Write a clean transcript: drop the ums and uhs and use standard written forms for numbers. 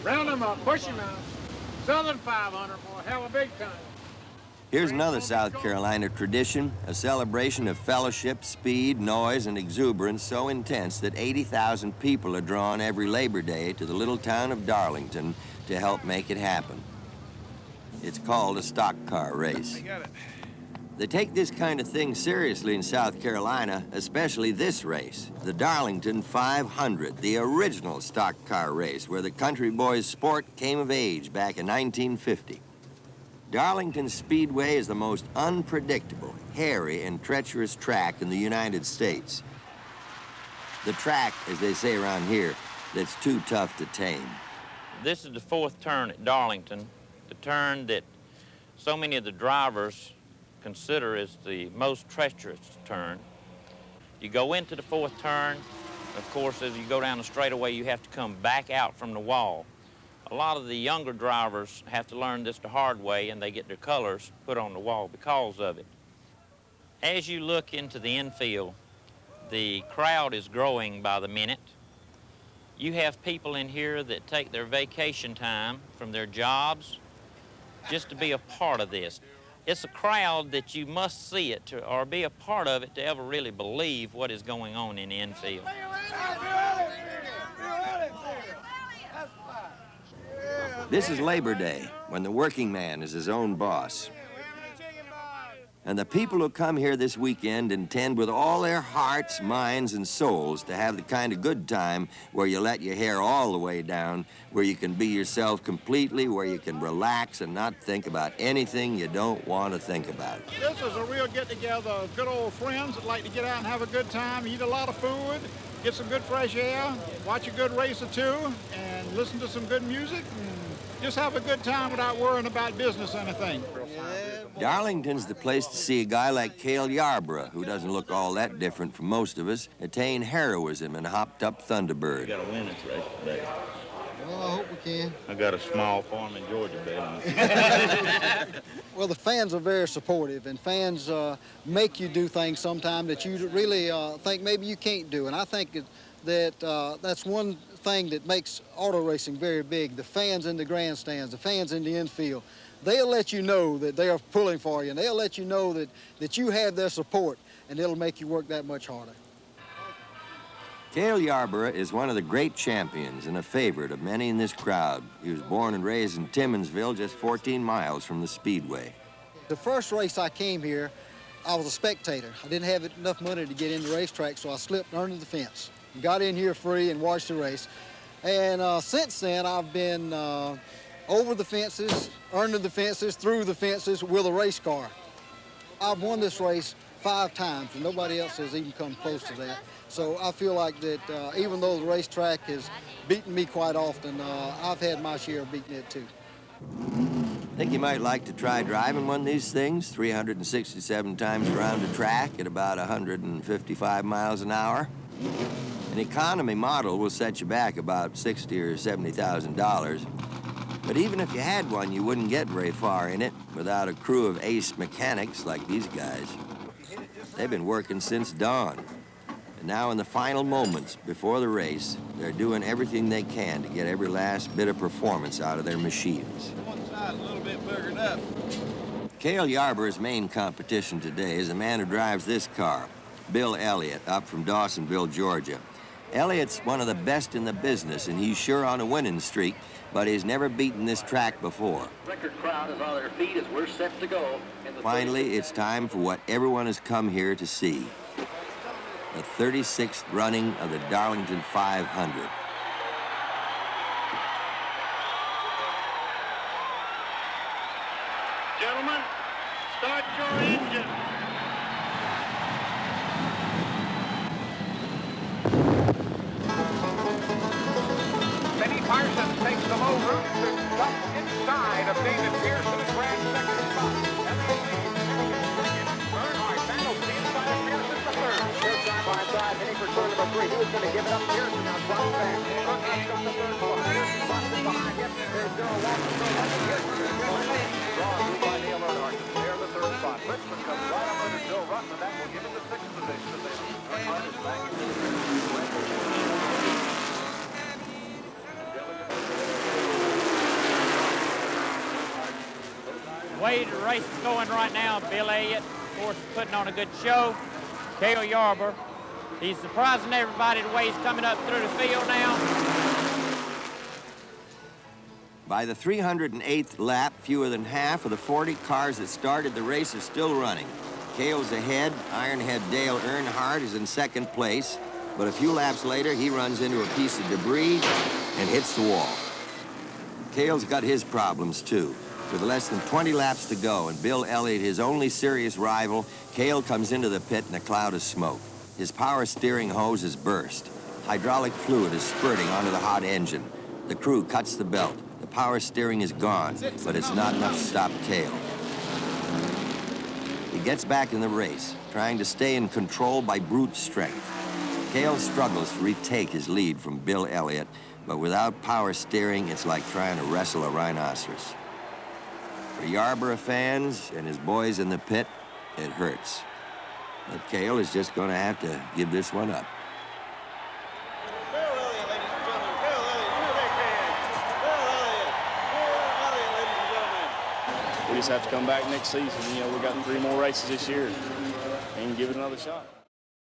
Round them up, push him out. Southern 500, boy, hell of a big time. Here's another South Carolina tradition, a celebration of fellowship, speed, noise, and exuberance so intense that 80,000 people are drawn every Labor Day to the little town of Darlington to help make it happen. It's called a stock car race. They take this kind of thing seriously in South Carolina, especially this race, the Darlington 500, the original stock car race where the country boys' sport came of age back in 1950. Darlington Speedway is the most unpredictable, hairy, and treacherous track in the United States. The track, as they say around here, that's too tough to tame. This is the fourth turn at Darlington, the turn that so many of the drivers consider as the most treacherous turn. You go into the fourth turn. Of course, as you go down the straightaway, you have to come back out from the wall. A lot of the younger drivers have to learn this the hard way, and they get their colors put on the wall because of it. As you look into the infield, the crowd is growing by the minute. You have people in here that take their vacation time from their jobs just to be a part of this. It's a crowd that you must see it to, or be a part of it to ever really believe what is going on in the infield. This is Labor Day, when the working man is his own boss. And the people who come here this weekend intend with all their hearts, minds, and souls to have the kind of good time where you let your hair all the way down, where you can be yourself completely, where you can relax and not think about anything you don't want to think about. This is a real get-together of good old friends that like to get out and have a good time, eat a lot of food, get some good fresh air, watch a good race or two, and listen to some good music, and just have a good time without worrying about business or anything. Darlington's the place to see a guy like Cale Yarborough, who doesn't look all that different from most of us, attain heroism in a hopped-up Thunderbird. We got to win this race today. Well, I hope we can. I got a small farm in Georgia betting. Well, the fans are very supportive, and fans make you do things sometimes that you really think maybe you can't do. And I think that that's one thing that makes auto racing very big. The fans in the grandstands, the fans in the infield, they'll let you know that they are pulling for you, and they'll let you know that you have their support, and it'll make you work that much harder. Cale Yarborough is one of the great champions and a favorite of many in this crowd. He was born and raised in Timminsville, just 14 miles from the Speedway. The first race I came here, I was a spectator. I didn't have enough money to get in the racetrack, so I slipped under the fence and got in here free and watched the race. And since then, I've been over the fences, under the fences, through the fences with a race car. I've won this race 5 times, and nobody else has even come close to that. So I feel like that even though the racetrack has beaten me quite often, I've had my share of beating it too. Think you might like to try driving one of these things 367 times around the track at about 155 miles an hour? An economy model will set you back about $60,000 or $70,000. But even if you had one, you wouldn't get very far in it without a crew of ace mechanics like these guys. They've been working since dawn. And now in the final moments before the race, they're doing everything they can to get every last bit of performance out of their machines. One side a little bit biggered up. Cale Yarborough's main competition today is a man who drives this car, Bill Elliott, up from Dawsonville, Georgia. Elliott's one of the best in the business, and he's sure on a winning streak, but he's never beaten this track before. Record crowd is on their feet as we're set to go. Finally, it's time for what everyone has come here to see. The 36th running of the Darlington 500. Gentlemen, start your engine. Benny Parsons takes the low route to jump inside of David Pearson and grabs second spot. Earnhardt battles inside of Pearson for third. They're side by side, heading for turn number 3. He was going to give it up. Pearson now drops back. Earnhardt comes to third spot. Pearson boxes behind him. There's Darrell Walker. Drawn through by Neil Earnhardt. There's the third spot. Richmond comes right up under Joe Rutten, and that will give him the 6th position as Earnhardt is back. way the race is going right now, Bill Elliott, of course, putting on a good show. Cale Yarber, he's surprising everybody the way he's coming up through the field now. By the 308th lap, fewer than half of the 40 cars that started the race are still running. Cale's ahead. Ironhead Dale Earnhardt is in second place, but a few laps later, he runs into a piece of debris and hits the wall. Cale's got his problems, too. With less than 20 laps to go and Bill Elliott his only serious rival, Cale comes into the pit in a cloud of smoke. His power steering hose is burst. Hydraulic fluid is spurting onto the hot engine. The crew cuts the belt. The power steering is gone, but it's not enough to stop Cale. He gets back in the race, trying to stay in control by brute strength. Cale struggles to retake his lead from Bill Elliott, but without power steering, it's like trying to wrestle a rhinoceros. For Yarborough fans and his boys in the pit, it hurts. But Cale is just going to have to give this one up. Bill Elliott, ladies and gentlemen. Bill Elliott, you're a big fan. Bill Elliott. Bill Elliott, ladies and gentlemen. We just have to come back next season. You know, we got 3 more races this year and give it another shot.